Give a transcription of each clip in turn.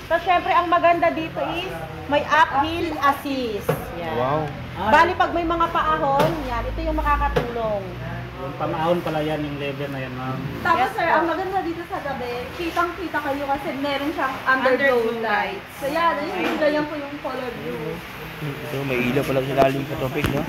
So, syempre, ang maganda dito is may uphill assist. Yan. Wow. Bali, pag may mga paahon, yan, ito yung makakatulong. Yung pamaahon pala yan, yung level na yan, ma'am. Tapos sir, ang maganda dito sa gabi, kitang-kita kayo kasi meron siyang underglow light. So yan, ayun, ganyan po yung color blue. Ito, may ilaw pala sa lalim ka topic, no?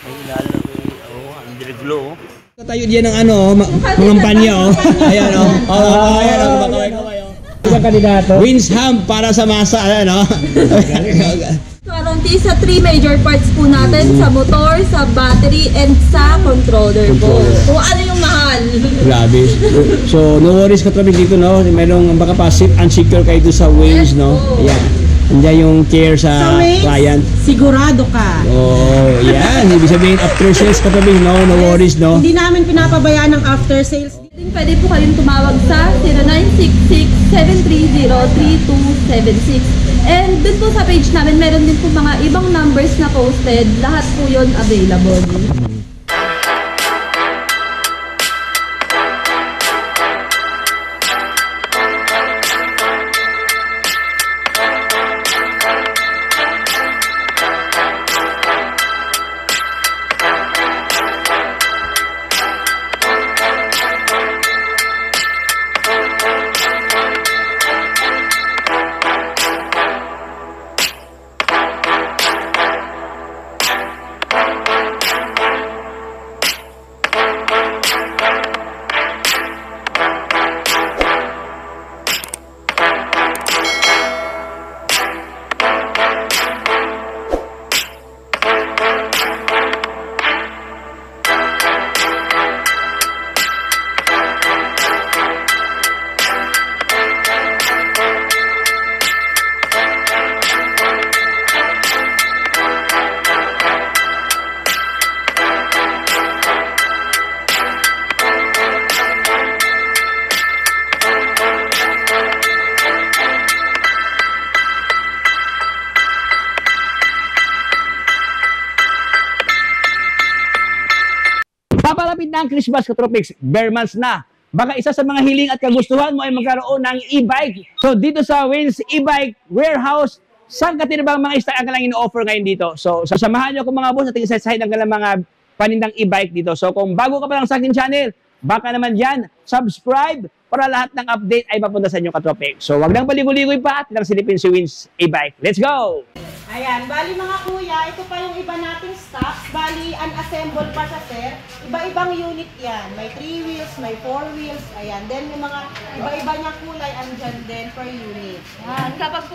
May ilaw, underglow. Tayo diyan ng ano, pangampanya, oh. Ayan, oh. Ayan, oh, kumakaway-kaway, oh. Isang kandidato. Winsham para sa masa, ayan, oh. So Aronti, sa 3 major parts po natin, sa motor, sa battery, and sa controller po. Kung ano yung mahal. Grabe. So, no worries ka traffic dito, no? Merong baka pa unsecure kayo doon sa wings, no? Ayan. Andiyan yung care sa client. Sigurado ka. Oh, yan. Ibig sabihin, after sales ka traffic, no? No worries, no? Hindi namin pinapabayaan ng after sales. Pwede po kayong tumawag sa 0966-730-3276. And dun po sa page namin, meron din po mga ibang numbers na posted. Lahat po yun available. Papalapit na ang Christmas Katropics, bare months na. Baka isa sa mga hiling at kagustuhan mo ay magkaroon ng e-bike. So dito sa Wins e-bike warehouse, saan ka tinabang mga stock ang kailangan ino-offer ngayon dito? So samahan niyo ako mga boss at tingin-side ang kailang mga panindang e-bike dito. So kung bago ka pa lang sa akin channel, baka naman dyan, subscribe para lahat ng update ay mapunta sa inyo Katropics. So wag nang paligoy-ligoy pa at lang silipin si Wins e-bike. Let's go! Ayan, bali mga kuya, ito pa yung iba nating stocks. Bali, unassembled pa siya, sir. Iba-ibang unit yan. May 3 wheels, may 4 wheels. Ayan, then yung mga iba-iba niyang kulay, andyan din per unit. Yan, kapag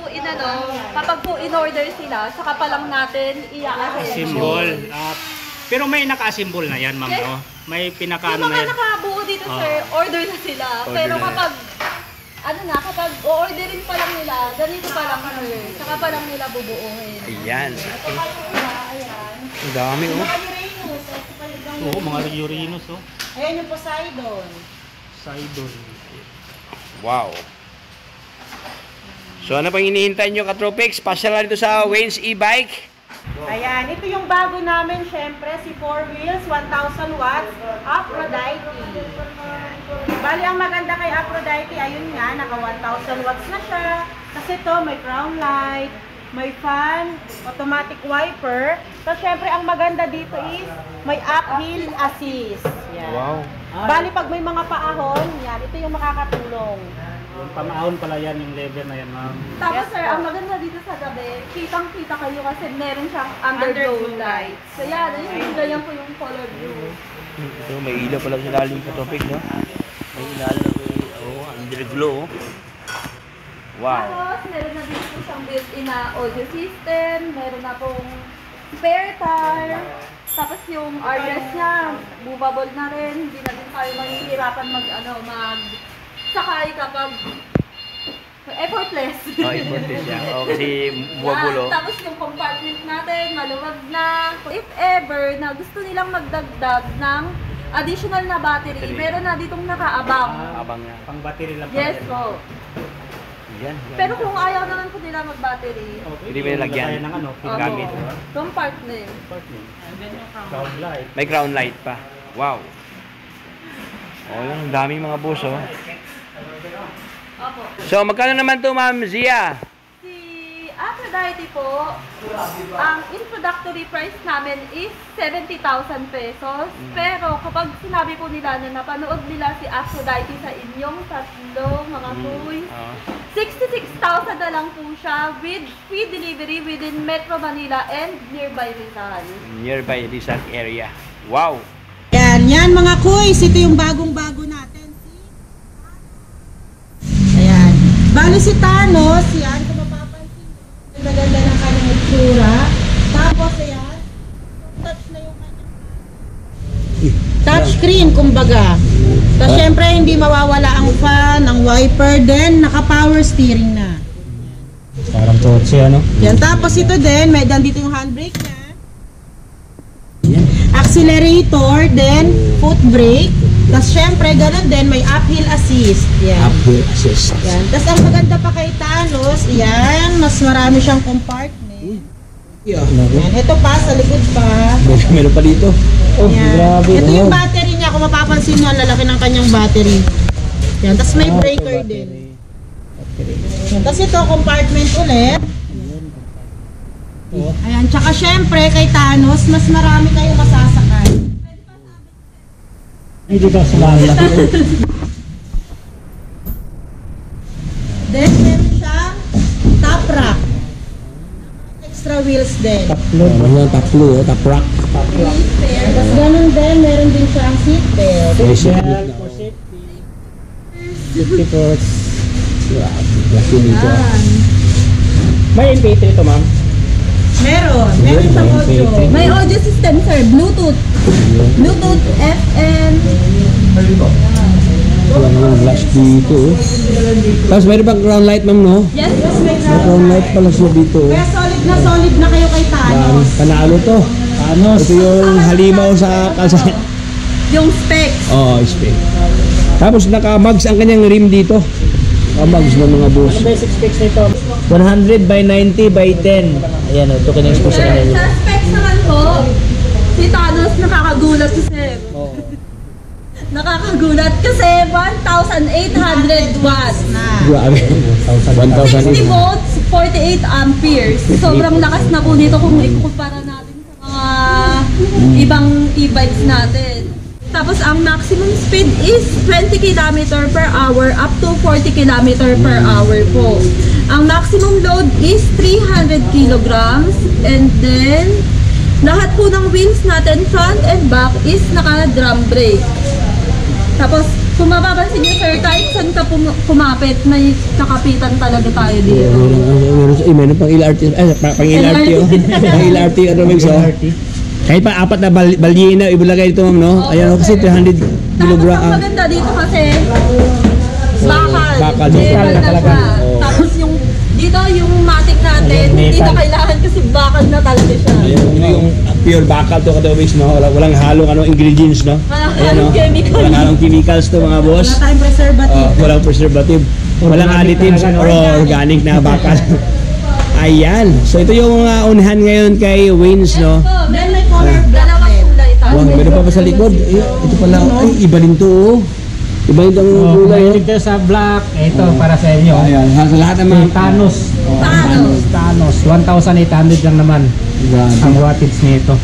po in-order sila, saka pa lang natin Symbol. Pero may naka-symbol na yan, ma'am, Yes. no? May Yung pinaka-ano na mga yan. nakabuo dito, sir, order na sila. Pero na. kapag o-orderin pa lang nila, ganito pa lang, sir. Saka pa lang nila bubuuhin. Ayan. Ayan. Ang dami, oh. Mga Uranus, ito pa yung Oo, mga Uranus, oh. Ayan yung Poseidon. Sidon. Wow. So ano pang hinihintay nyo Katropics? Pasyal na dito sa Wayne's e-bike. Ayan, ito yung bago namin, syempre, si 4 wheels, 1,000 watts, Aphrodite. Bali, ang maganda kay Aphrodite, ayun nga, naka 1,000 watts na siya. Kasi ito, may crown light, may fan, automatic wiper. So, syempre, ang maganda dito is may uphill assist. Yan. Wow. Bali, pag may mga paahon, yan, ito yung makakatulong. Yung pamaahon pala yan, yung level na yan, ma'am. Tapos sir, ang maganda dito sa gabi, kitang-kita kayo kasi meron siyang underglow light. So yan, ayun, ganyan po yung color blue. Ito, may ilaw pala sa lalim ka topic, no? May ilaw, underglow. Wow. Tapos, meron na din po siyang built-in na audio system, meron na pong spare tire, tapos yung armrest niya, movable na rin, hindi na din tayo mahihirapan sakay kapag effortless. Oh, important siya. Oh, kasi buwabulo. Tapos yung compartment natin, maluwag na. If ever na gusto nilang magdagdag ng additional na battery, meron na ditong nakaabang. Abang nga. Pang battery lang Yes yan. po. Yan. Pero kung ayaw naman po nila mag-battery, Okay, Hindi mo nilagyan. ng ano, Gamit. compartment. Crown light. May crown light pa. Wow. Oh, yan. Ang daming mga boss, oh. Opo. So, magkano naman to, Ma'am Zia? Si Aphrodite po, ang introductory price namin is 70,000 pesos. Pero kapag sinabi po nila na napanood nila si Aphrodite sa inyong tatlo mga kuy, 66,000 na lang po siya with free delivery within Metro Manila and nearby Rizal. Nearby Rizal area. Wow! Yan mga kuys, ito yung bagong-bago natin. Ayan. Bali si Thanos, yan, kung mapapansin nyo, ang ganda ng kanyang itsura. Tapos, ayan, touch na yung kanyang touchscreen, kumbaga. Tapos, syempre, hindi mawawala ang fan, ang wiper, then naka-power steering na. Parang kotse, ano? Yan, tapos ito din, may dito yung handbrake niya. Accelerator, then foot brake. Tapos syempre, ganun din, may uphill assist. Yan. Uphill assist. Yan. Tapos ang maganda pa kay Thanos, yan, mas marami siyang compartment. Yeah. Yan. Ito pa, sa likod pa. Meron pa dito. Oh, Yan. grabe. Ito yung battery niya, kung mapapansin nyo, ang lalaki ng kanyang battery. Yan. Tapos may breaker din. Yan. Tapos ito, compartment ulit. Ayan, tsaka syempre kay Thanos, mas marami kayong masasakay. Hindi ka sumala. Then, meron siyang top rack. Extra wheels din. Top rack. Tapos ganun din, meron din siyang seat belt. For safety. Safety first. May MP3 ito, ma'am. Meron siyang audio. May audio system, sir. Bluetooth. Bluetooth, FM. Yung glass dito. Tapos meron bang ground light, ma'am, no? Yes, May ground light pala siya dito. Kaya solid na kayo kay Thanos. Panalo to. Thanos. Ito yung halimaw sa kalsada. yung specs. Oo, spec. Tapos naka-mugs ang kanyang rim dito. Naka-mugs ng mga boss. Ano basic specs nito? 100 by 90 by 10. Ayan o, ito kinais po sa kanya. Sa specs naman po, si Thanos nakakagulat si Sir. Nakakagulat kasi 1,800 watts. Grabe. 60 volts, 48 amperes. Sobrang lakas na po dito kung ikukumpara natin sa mga ibang e-bikes natin. Tapos ang maximum speed is 20 km per hour up to 40 km per hour po. Ang maximum load is 300 kilograms, and then lahat po ng wheels natin front and back is naka-drum brake. Tapos kung mapapansin niyo sir, kahit saan ka kumapit, may kakapitan talaga tayo dito. Meron pang LRT. Pang LRT oh. Pang LRT ano ba yung kahit pa apat na balyin na ibulagay dito, ma'am, no? Ayan, kasi 300 Tapos ang maganda dito kasi bakal. Bakal. Meron na talaga. siya. Tapos yung dito yung matic natin, hindi na kailangan kasi bakal na talaga siya. Yung pure bakal to katawis, no? Walang halong ingredients, no? Walang Ayan, halong no? chemical. Walang halong chemicals to, mga boss. Wala tayong preservative. Walang preservative. Walang additives or organic na bakal. Ayan. So ito yung unahan ngayon kay Wins, no? Then may color black Dalawang din. kulay tayo. Wow, meron pa sa likod. Ito pala, ay, iba rin to, oh. Iba rin itong kulay, oh. Mahilig tayo sa black. Ito, para sa inyo. Ayan, sa lahat ng mga... Thanos. Thanos. 1,800 lang naman. Ang wattage nito.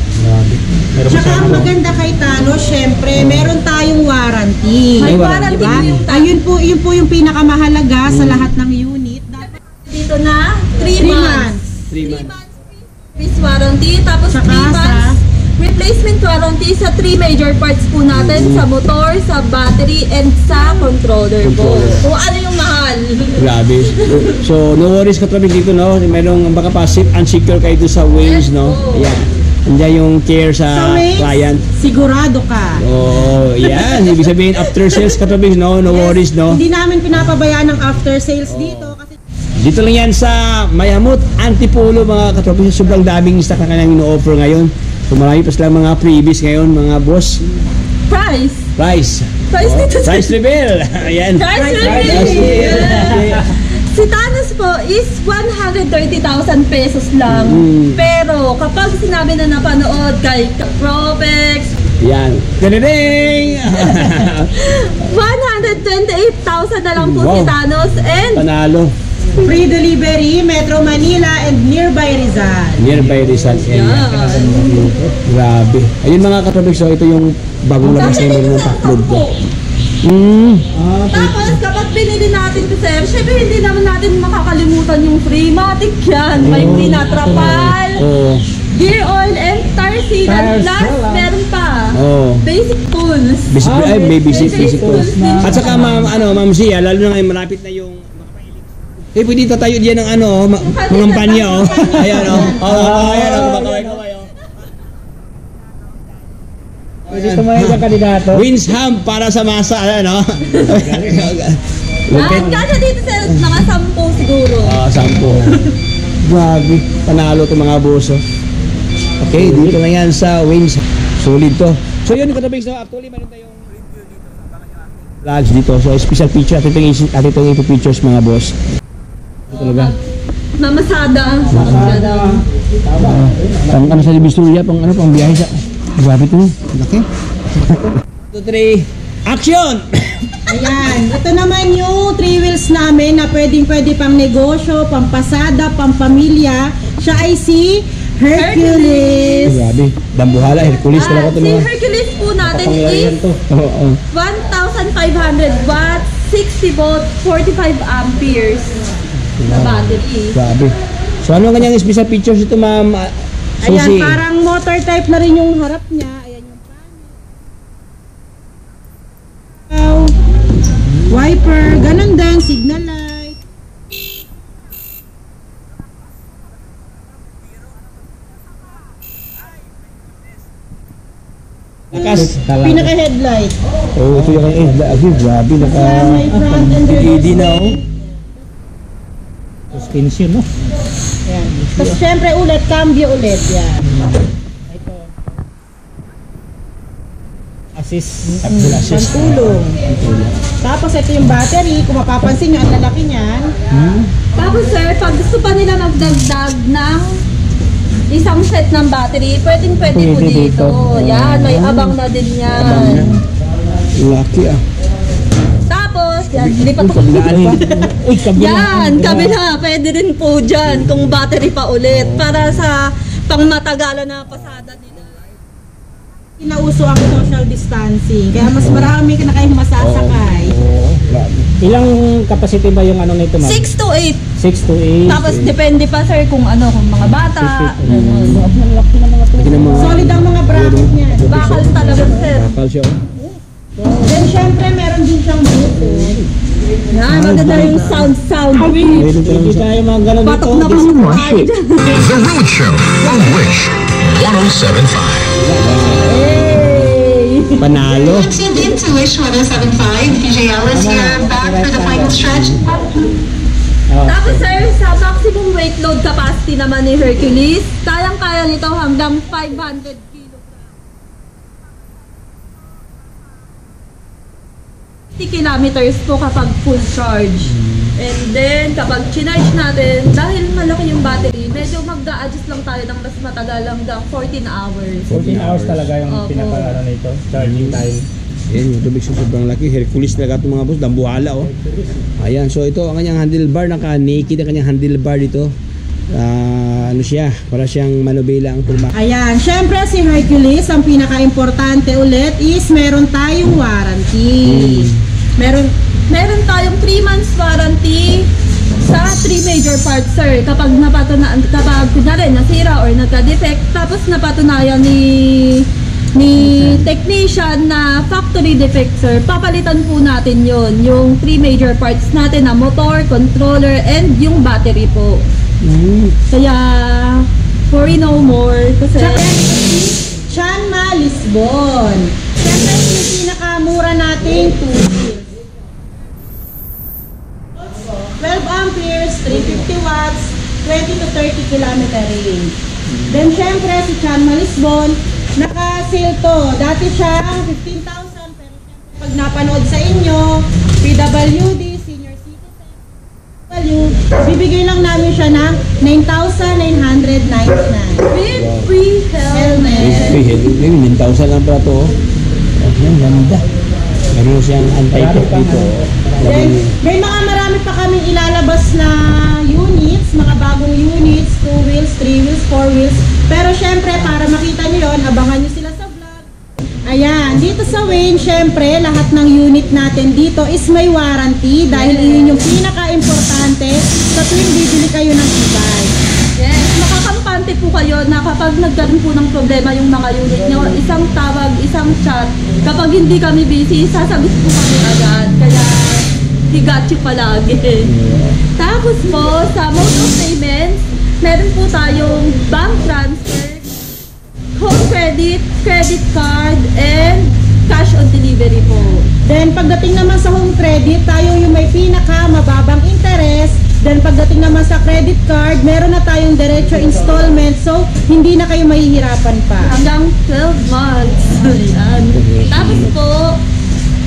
Meron pa Tsaka siyang ang ano. maganda kay Thanos, syempre, meron tayong warranty. May warranty Diba? po yung Ayun po, yun po yung pinakamahalaga sa lahat ng unit. Dapat dito na 3 3 months. 3 months. Is warranty, tapos 3 Saka months replacement warranty sa 3 major parts po natin, sa motor, sa battery, and sa controller po. Kung ano yung mahal. Grabe. So, no worries katrabig dito, no? Merong baka pa unsecure kayo doon sa Waze, no? Ayan. Andiyan yung care sa Waze, client. sigurado ka. Oh, yan. Ibig sabihin, after sales katrabig, no? No worries, no? Hindi namin pinapabayaan ng after sales dito. Kasi Dito lang yan sa Mayamot, Antipolo, mga katrabig. Sobrang daming stock na kanyang ino-offer ngayon. So, marami pa silang mga freebies ngayon, mga boss. Price. Price Dito sa Price reveal. Ayan. Price Price reveal. reveal. Si Thanos po is 130,000 pesos lang. Pero kapag sinabi na napanood kay Propex, Yan. Ding! 128,000 na lang po Wow. si Thanos and Panalo. Free delivery, Metro Manila and nearby Rizal. Nearby Rizal area. Grabe. Ayun mga katropics, so ito yung bagong labas na meron ng upload ko. Tapos kapag binili natin to sir, syempre hindi naman natin makakalimutan yung free matic yan. May free na trapal, Oo. gear oil, and tire sealant. Plus, meron pa. Oo. Basic tools. Basic tools. At saka Ma'am Zia, lalo na ngayon malapit na yung pwede tayo diyan ng mangampanya oh. Ayan oh. Ayan oh, kumakaway-kaway oh. Pwede tumayo sa kandidato. Winsham para sa masa, ano? Kaya dito sir, mga 10 siguro. 10. Grabe, panalo to mga boss oh. Okay, dito na yan sa Winsham. Solid to. So yun yung katabing so actually meron tayong review dito sa mga vlogs dito. So special feature at itong pictures mga boss. Talaga. Mamasada. Pang sa Divisoria, pang biyahe sa. Grabe to. Laki. 2, 3. Action! Ayan, ito naman yung 3 wheels namin na pwede pang negosyo, pang pasada, pang pamilya. Siya ay si Hercules. Grabe. Dambuhala, Hercules talaga to Si mga. Hercules po natin is Oo. 1,500 watts, 60 volt, 45 amperes na battery. Grabe. So ano ang kanyang special features ito ma'am? Ayan, Susi. parang motor type na rin yung harap niya. Ayan yung panel. Wiper, ganun din, signal light. Pinaka-headlight. Oh, ito yung grabe. Ayan, may front and rear LED na oh. Suspension, no? Ayan. Tapos syempre ulit, cambio ulit. Yan. Assist. Pantulong. Tapos ito yung battery. Kung mapapansin nyo, ang lalaki niyan. Tapos sir, pag gusto pa nila magdagdag ng isang set ng battery, pwede po Pwede dito. dito. Yan, may abang na din yan. Lucky ah. Tapos, yan, lipat ako. Uy, kabila. Yan, kabila, pwede rin po dyan kung battery pa ulit para sa pangmatagalan na pasada nila. Pinauso ang social distancing. Kaya mas marami ka na kayong masasakay. Ilang capacity ba yung ano nito, ma'am? 6 to 8. 6 to 8. Tapos depende pa sir kung mga bata. Lagi ng mga Solid ang mga bracket niyan. Bakal talaga sir. bakal siya oh. Then syempre meron din siyang Bluetooth. Yan, maganda yung sound. Hindi tayo mga gano'n dito. Patok na po yung tayo dyan. The Road Show on Wish 107.5. Panalo. Tuned in to Wish 107.5. DJ Ellis here, back for the final stretch. Tapos sir, sa maximum weight load capacity naman ni Hercules, kayang-kaya nito hanggang 500 kilometers po kapag full charge. And then, kapag chinarge natin, dahil malaki yung battery, medyo mag-a-adjust lang tayo ng mas matagal hanggang 14 hours. 14 hours talaga yung Opo. pinaka-ano nito, charging time. Ayan, yung tubig sa sobrang laki. Hercules talaga itong mga boss. Dambuhala oh. Ayan, so ito ang kanyang handlebar. Naka-naked ang kanyang handlebar dito. Ano siya? Para siyang manubela ang turma. Ayan, syempre si Hercules, ang pinaka-importante ulit is meron tayong warranty. Meron tayong 3 months warranty sa 3 major parts, sir. Kapag kunwari nasira or nagka-defect, tapos napatunayan ni technician na factory defect, sir, papalitan po natin yon yung 3 major parts natin na motor, controller, and yung battery po. Kaya, worry no more. Kasi, Chanma Lisbon. Syempre yung pinakamura nating 2 wheels. 12 amperes, 350 watts, 20 to 30 kilometer range. Then syempre si Chanma Lisbon, naka-sale to. Dati siyang 15,000 pero syempre pag napanood sa inyo, PWD, senior citizen, bibigay lang namin siya siya ng 9,999. With free helmet. Free head. Maybe 9,000 lang pala to. Ang ganda. Meron siyang anti-tip dito. Then, may marami pa kaming ilalabas na units, mga bagong units, 2 wheels, 3 wheels, 4 wheels. Pero syempre, para makita nyo yun, abangan nyo sila sa vlog. Ayan, dito sa Wayne, syempre, lahat ng unit natin dito is may warranty dahil yun yung pinaka-importante sa tuwing bibili kayo ng e-bike. Yes, makakampante po kayo na kapag nagkaroon po ng problema yung mga unit nyo, isang tawag, isang chat. Kapag hindi kami busy, sasagot po kami agad. Kaya, higat you palagi. Tapos po, sa mode of payments, meron po tayong bank transfer, home credit, credit card, and cash on delivery po. Then, pagdating naman sa home credit, tayo yung may pinaka-mababang interest. Then, pagdating naman sa credit card, meron na tayong diretso installment. So, hindi na kayo mahihirapan pa. Hanggang 12 months. Ayan. Tapos po,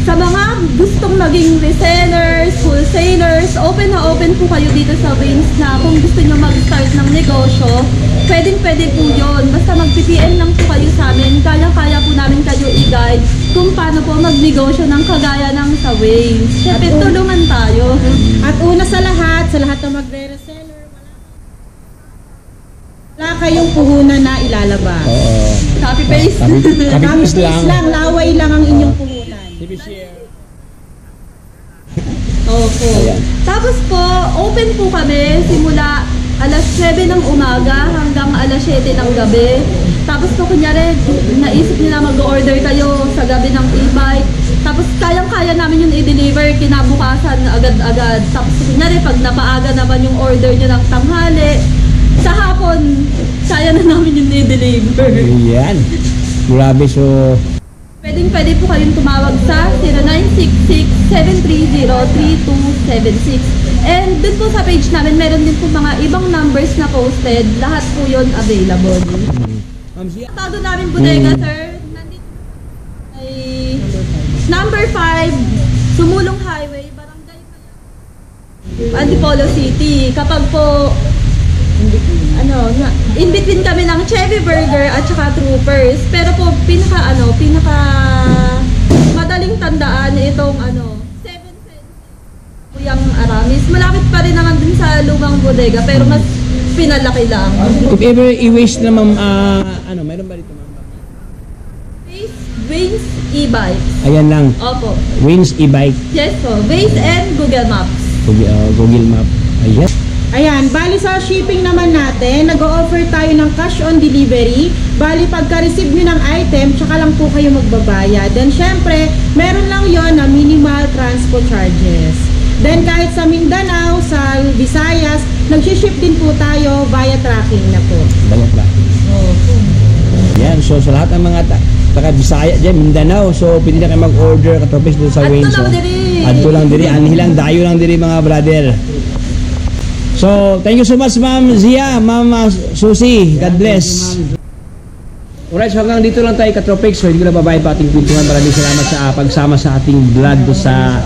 sa mga gustong maging resellers, wholesalers, open na open po kayo dito sa Waynes na kung gusto nyo mag-start ng negosyo, pwedeng-pwede po yun. Basta mag-PPM lang po kayo sa amin. Kaya po namin kayo i-guide kung paano po magnegosyo ng kagaya ng sa Waynes. Siyempre, tulungan tayo. At una sa lahat na magre-reseller, wala kayong puhunan na ilalabas. Copy-paste. Copy-paste lang, laway lang ang inyong puhunan. Opo. Tapos po, open po kami simula alas 7 ng umaga hanggang alas 7 ng gabi. Tapos po kunyari, naisip nila mag-order kayo sa gabi ng e-bike. Tapos kayang-kaya namin yun i-deliver kinabukasan agad-agad. Tapos kunyari, pag napaaga naman yung order nyo ng tanghali, sa hapon, kaya na namin yun i-deliver. Yan. Grabe, so... Pwede po kayong tumawag sa 0966-730-3276. And dun po sa page namin, meron din po mga ibang numbers na posted. Lahat po yun available. Tado namin bodega, sir. Nandito ay number 5, Sumulong Highway, Barangay Antipolo City. Kapag po in between kami ng Chevy Burger at saka Troopers. Pero po, pinaka madaling tandaan itong 7 cents Kuyang Aramis. Malapit pa rin naman din sa lumang bodega, pero mas pinalaki lang. If ever i-wish na ma'am, meron ba dito ma'am? Waynes e-bike. Ayan lang. Opo. Waynes e-bike. Yes po. Waynes and Google Maps. Google Map. Ayan. Ayan, bali sa shipping naman natin, nag-o-offer tayo ng cash on delivery. Bali pagka-receive nyo ng item, tsaka lang po kayo magbabayad. Then syempre, meron lang yon na minimal transport charges. Then kahit sa Mindanao, sa Visayas, nag-ship din po tayo via tracking na po. Via tracking. Yan, so sa lahat ng mga taga-Bisaya dyan, Mindanao, so pwede na kayo mag-order katropis doon sa Waynes. Adto lang diri, anilang dayo lang diri mga brother. So, thank you so much Ma'am Zia, Ma'am Susie. God bless. Alright, so hanggang dito lang tayo Katropics. So, hindi ko na babayin pa ating kwentuhan. Maraming salamat sa pagsama sa ating vlog to sa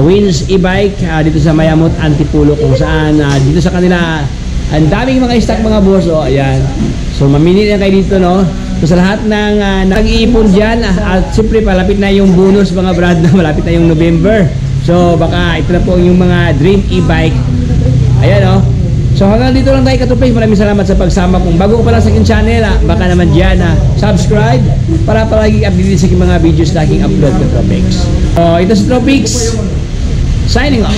Waynes e-bike dito sa Mayamot, Antipolo, kung saan dito sa kanila ang daming mga stock mga boss. O, ayan. So, mamili na kayo dito, no? So, sa lahat ng nag-iipon dyan, at siyempre, palapit na yung bonus mga brad na malapit na yung November. So, baka ito na po yung mga dream e-bike. Ayan o. So hanggang dito lang tayo Katropics. Maraming salamat sa pagsama. Kung bago ka pa lang sa aking channel, baka naman dyan subscribe para palagi updated sa aking mga videos na aking upload Katropics. So ito si Tropics signing off.